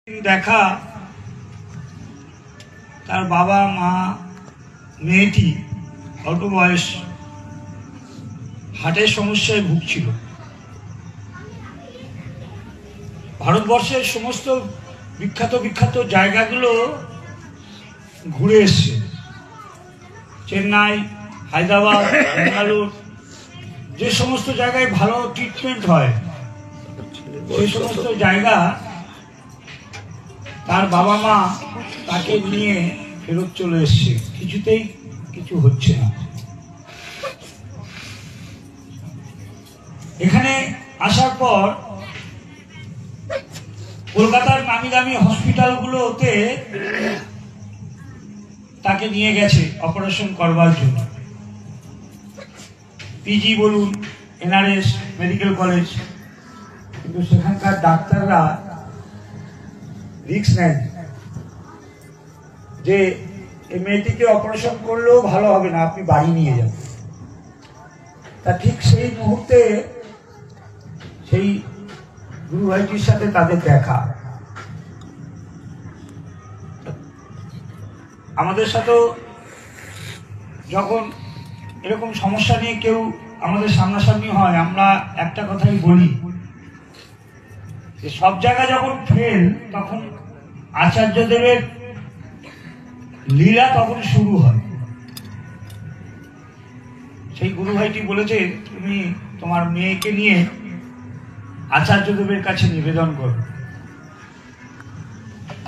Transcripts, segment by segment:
দেখা তার বাবা মা মেয়েটি অল্প বয়স হার্টের সমস্যায় ভুগছিল। ভারতবর্ষের সমস্ত বিখ্যাত বিখ্যাত জায়গাগুলো ঘুরে এসছে, চেন্নাই, হায়দ্রাবাদ, বেঙ্গালুর, যে সমস্ত জায়গায় ভালো ট্রিটমেন্ট হয় সেই সমস্ত জায়গা তার বাবা মা তাকে নিয়ে ফেরত চলে এসছে, কিছুতেই কিছু হচ্ছে না। এখানে আসার পর কলকাতার নামি দামি হসপিটালগুলোতে তাকে নিয়ে গেছে অপারেশন করবার জন্য। পিজি বলুন, এনআরএস মেডিকেল কলেজ, কিন্তু সেখানকার ডাক্তাররা রিস্ক নেন যে এই মেয়েটিকে অপারেশন করলেও ভালো হবে না, আপনি বাড়ি নিয়ে যান। তা ঠিক সেই মুহূর্তে সেই গুরু ভাইটির সাথে তাদের দেখা। আমাদের সাথেও যখন এরকম সমস্যা নিয়ে কেউ আমাদের সামনাসামনি হয়, আমরা একটা কথাই বলি যে সব জায়গায় যখন ফেল, তখন আচার্যদেবের লীলা তখন শুরু হয়। সেই গুরু ভাইটি বলেছে, তুমি তোমার মেয়েকে নিয়ে আচার্যদেবের কাছে নিবেদন করো।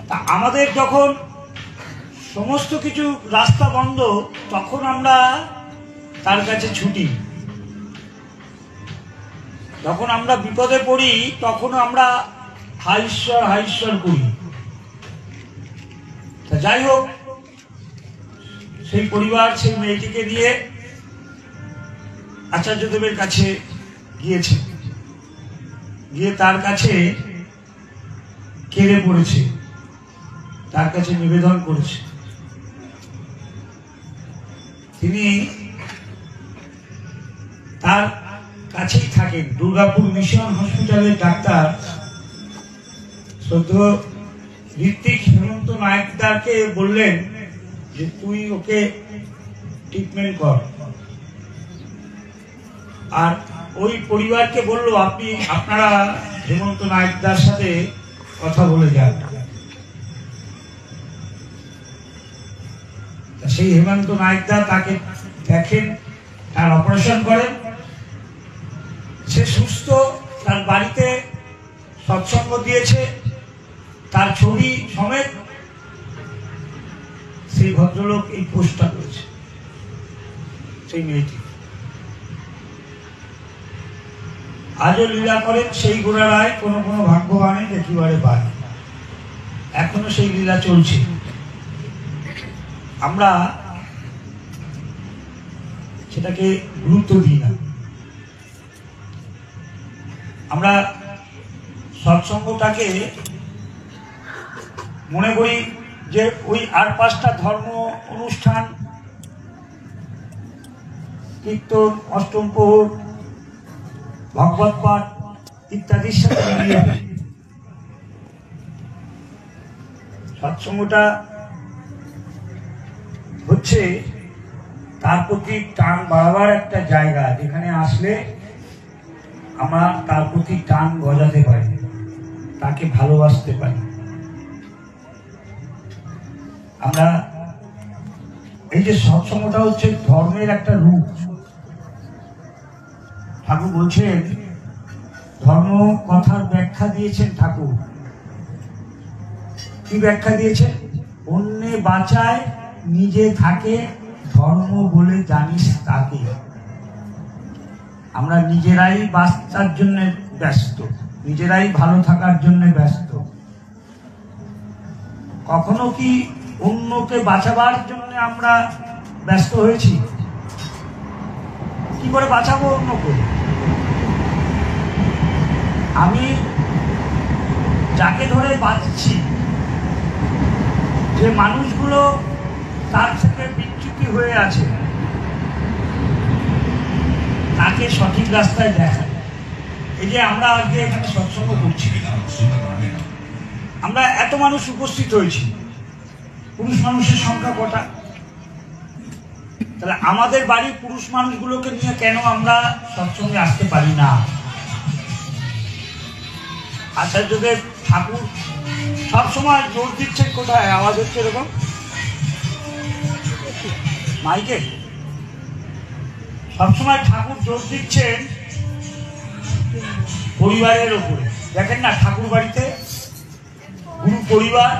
তা আমাদের যখন সমস্ত কিছু রাস্তা বন্ধ, তখন আমরা তার কাছে ছুটি। যখন আমরা বিপদে পড়ি, তখন আমরা হাইশ্বর হাইশ্বর করি। তা যাই হোক, সেই পরিবার সেই মেয়েটিকে নিয়ে আচার্যদেবের কাছে গিয়েছে, গিয়ে তার কাছে কেড়ে পড়েছে, তার কাছে নিবেদন করেছে। তিনি তার কাছেই থাকেন। দুর্গাপুর মিশন হসপিটালের ডাক্তার শ্রদ্ধেয় ঋত্বিক হেমন্ত নায়েকদারকে বললেন যে তুই ওকে ট্রিটমেন্ট কর। আর ওই পরিবারকে বললো, আপনারা হেমন্ত নায়েকদার সাথে কথা বলে যান। সেই হেমন্ত নায়েকদার তাকে দেখেন, তার অপারেশন করেন, সে সুস্থ। তার বাড়িতে সৎসঙ্গ দিয়েছে, তার ছবি সমেত সেই ভদ্রলোক এই পোস্টটা করেছে। সেই মেয়েটি আজও লীলা করেন সেই গোড়ারায়, কোনো কোনো ভাগ্যবানে দেখিবারে পায়। এখনো সেই লীলা চলছে। আমরা সেটাকে গুরুত্ব দিই না। আমরা সৎসঙ্গটাকে মনে করি যে ওই আর 5টা ধর্ম অনুষ্ঠান, কীর্তন, অষ্টম প্রহর, ভগবত পাঠ ইত্যাদির সাথে মিলিয়ে সৎসঙ্গটা হচ্ছে তার প্রতি টান বাড়াবার একটা জায়গা, যেখানে আসলে আমরা তার প্রতি টান গজাতে পারি, তাকে ভালোবাসতে পারি। আমরা এই যে সৎসঙ্গটা হচ্ছে ধর্মের একটা রূপ। ঠাকুর বলছেন, ধর্ম কথার ব্যাখ্যা দিয়েছেন ঠাকুর। কি ব্যাখ্যা দিয়েছেন? অন্যে বাঁচায় নিজে থাকে, ধর্ম বলে জানিস তাকে। আমরা নিজেরাই বাঁচার জন্য ব্যস্ত, নিজেরাই ভালো থাকার জন্য ব্যস্ত। কখনো কি অন্যকে বাঁচাবার জন্য আমরা ব্যস্ত হয়েছি? কি করে বাঁচাবো অন্যকে? আমি যাকে ধরে বাঁচছি, যে মানুষগুলো তার থেকে বিচ্যুতি হয়ে আছে, তাকে সঠিক রাস্তায় দেখা। এই যে আমরা আজকে এখানে সৎসঙ্গ করছি, আমরা এত মানুষ উপস্থিত হয়েছি, পুরুষ মানুষের সংখ্যা কটা? তাহলে আমাদের বাড়ির পুরুষ মানুষগুলোকে নিয়ে কেন আমরা সৎসঙ্গে আসতে পারি না? আচার্যদেব ঠাকুর সবসময় জোর দিচ্ছেন, কোথায় আওয়াজ হচ্ছে এরকম মাইকে? সবসময় ঠাকুর জোর দিচ্ছেন পরিবারের ওপরে। দেখেন না ঠাকুর বাড়িতে গুরু পরিবার,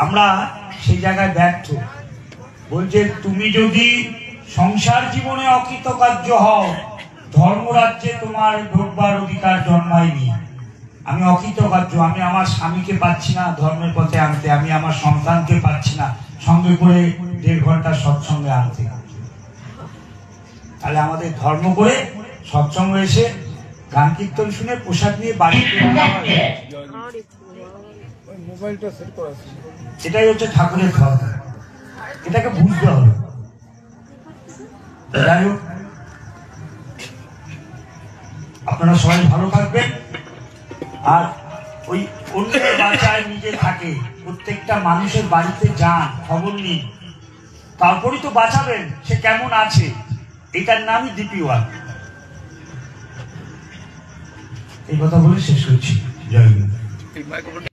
আমরা সেই জায়গায় ব্যর্থ। বলছে তুমি যদি সংসার জীবনে অকৃতকার্য হও, ধর্মরাজ্যে তোমার ঢোকবার অধিকার জন্মায়নি। আমি অকৃতকার্য, আমি আমার স্বামীকে পাচ্ছি না ধর্মের পথে আনতে, আমি আমার সন্তানকে পাচ্ছি না সঙ্গে করে 1.5 ঘন্টা সৎসঙ্গে আনতে। তাহলে আমাদের ধর্ম করে সৎসঙ্গ এসে গান কীর্তন শুনে প্রসাদ নিয়ে বাড়ি এটাই হচ্ছে ঠাকুরের ধর্ম। এটাকে বুঝতে হবে। যাই হোক, আপনারা সবাই ভালো থাকবেন। আর ওই অন্যের বাঁচায় নিজে থাকে, প্রত্যেকটা মানুষের বাড়িতে যান, খবর নিন, তারপরই তো বাঁচাবেন সে কেমন আছে। এটার নামই ডিপি ওয়ার্ক। এই কথা বলে শেষ করছি। জয় গুরু।